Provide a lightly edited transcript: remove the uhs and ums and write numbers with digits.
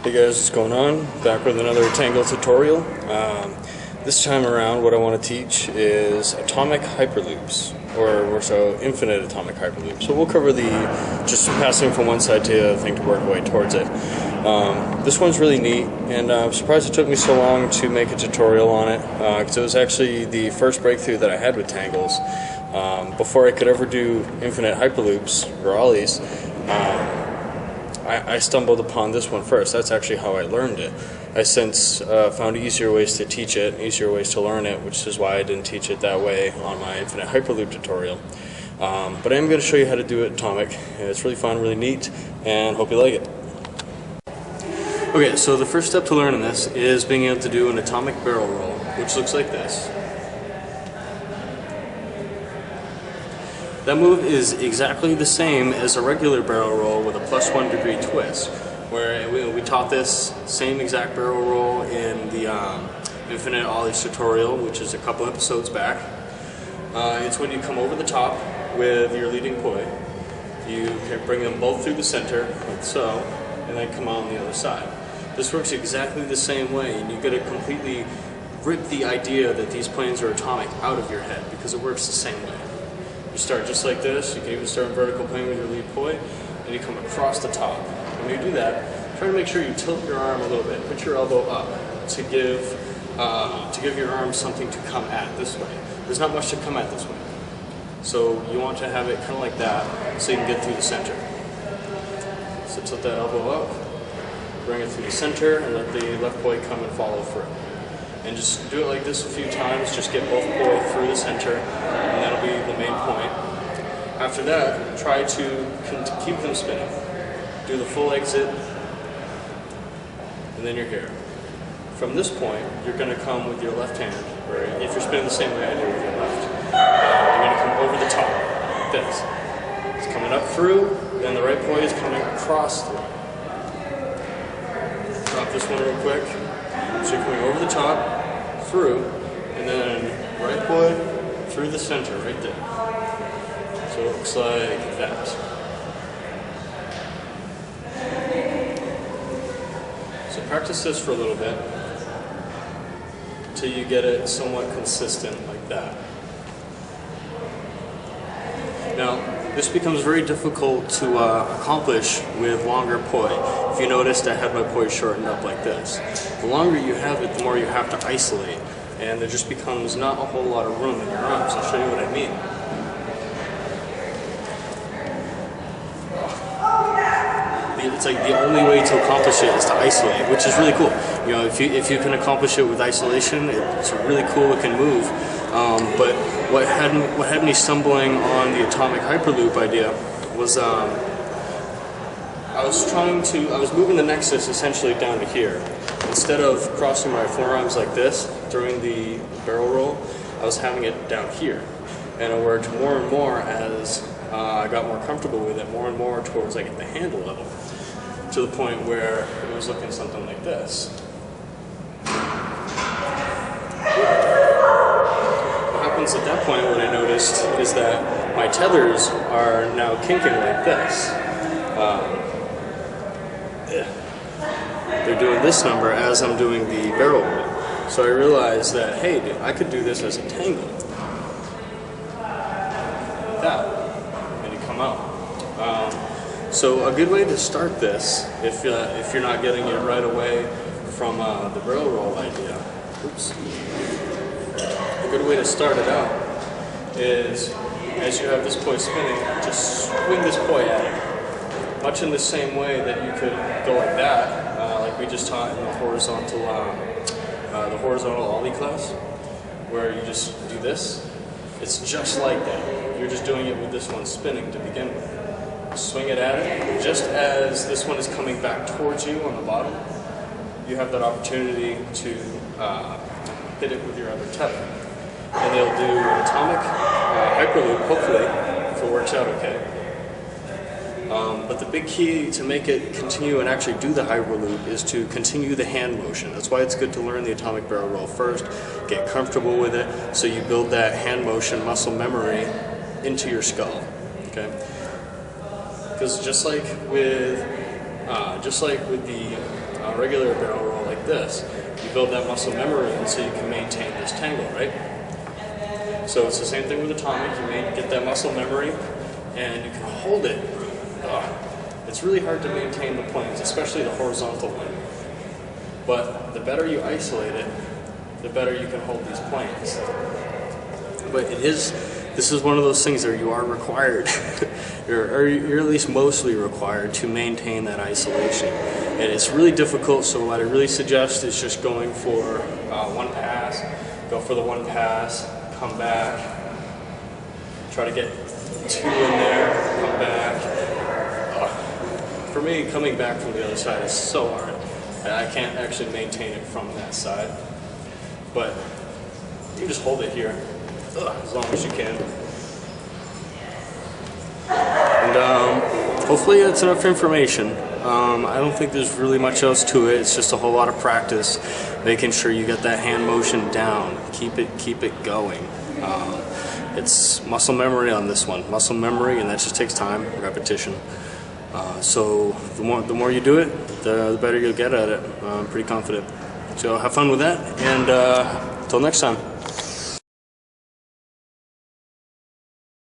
Hey guys, what's going on? Back with another Tangle tutorial. This time around what I want to teach is atomic hyperloops, or more so infinite atomic hyperloops. So we'll cover the just passing from one side to the other thing to work our way towards it. This one's really neat, and I'm surprised it took me so long to make a tutorial on it, because it was actually the first breakthrough that I had with Tangles. Before I could ever do infinite hyperloops, or Ollies, I stumbled upon this one first. That's actually how I learned it. I since found easier ways to teach it, easier ways to learn it, which is why I didn't teach it that way on my infinite hyperloop tutorial. But I am going to show you how to do it atomic. It's really fun, really neat, and hope you like it. Okay, so the first step to learning this is being able to do an atomic barrel roll, which looks like this. That move is exactly the same as a regular barrel roll with a +1 degree twist, where we taught this same exact barrel roll in the Infinite Ollies tutorial, which is a couple episodes back. It's when you come over the top with your leading poi. You can bring them both through the center, like so, and then come out on the other side. This works exactly the same way, and you get to completely rip the idea that these planes are atomic out of your head, because it works the same way. You start just like this. You can even start in vertical plane with your lead poi, and you come across the top. When you do that, try to make sure you tilt your arm a little bit. Put your elbow up to give your arm something to come at this way. There's not much to come at this way, so you want to have it kind of like that, so you can get through the center. So tilt that elbow up, bring it through the center, and let the left poi come and follow through. And just do it like this a few times. Just get both poi through the center, and that'll be the main point. After that, try to keep them spinning. Do the full exit, and then you're here. From this point, you're going to come with your left hand, or if you're spinning the same way I do with your left, you're going to come over the top, like this. It's coming up through, then the right poi is coming across through. Drop this one real quick. So you're coming over the top, through, and then right poi through the center, right there. So it looks like that. So practice this for a little bit until you get it somewhat consistent like that. Now, this becomes very difficult to accomplish with longer poi. If you noticed, I had my poi shortened up like this. The longer you have it, the more you have to isolate, and there just becomes not a whole lot of room in your arms. I'll show you what I mean. It's like the only way to accomplish it is to isolate, which is really cool. You know, if you can accomplish it with isolation, it's a really cool looking move. But what had me stumbling on the atomic hyperloop idea was I was moving the nexus essentially down to here. Instead of crossing my forearms like this during the barrel roll, I was having it down here. And it worked more and more as I got more comfortable with it, more and more towards like at the handle level, to the point where it was looking something like this. What happens at that point, what I noticed, is that my tethers are now kinking like this. They're doing this number as I'm doing the barrel roll. So I realized that, hey, dude, I could do this as a tangle. Like that. And you come out. So a good way to start this, if you're not getting it right away from the barrel roll idea, a good way to start it out is, as you have this poi spinning, just swing this poi at it. Much in the same way that you could go like that, like we just taught in the horizontal Ollie class, where you just do this. It's just like that. You're just doing it with this one spinning to begin with. Swing it at it. Just as this one is coming back towards you on the bottom, you have that opportunity to hit it with your other tether. And they'll do an atomic hyperloop, hopefully, if it works out okay. But the big key to make it continue and actually do the hyperloop is to continue the hand motion. That's why it's good to learn the atomic barrel roll first, get comfortable with it, so you build that hand motion muscle memory into your skull. Okay? Because just like with the a regular barrel roll like this, you build that muscle memory and so you can maintain this tangle, right? So it's the same thing with atomic. You may get that muscle memory and you can hold it. It's really hard to maintain the planes, especially the horizontal one. But the better you isolate it, the better you can hold these planes. But this is one of those things that you are required, or you're at least mostly required to maintain that isolation. And it's really difficult, so what I really suggest is just going for one pass, go for the one pass, come back, try to get two in there, come back. For me, coming back from the other side is so hard. I can't actually maintain it from that side. But you just hold it here, as long as you can. And hopefully that's enough information. I don't think there's really much else to it. It's just a whole lot of practice, making sure you get that hand motion down. Keep it going. It's muscle memory on this one. Muscle memory, and that just takes time, repetition. So the more you do it, the better you'll get at it. I'm pretty confident. So have fun with that, and until next time.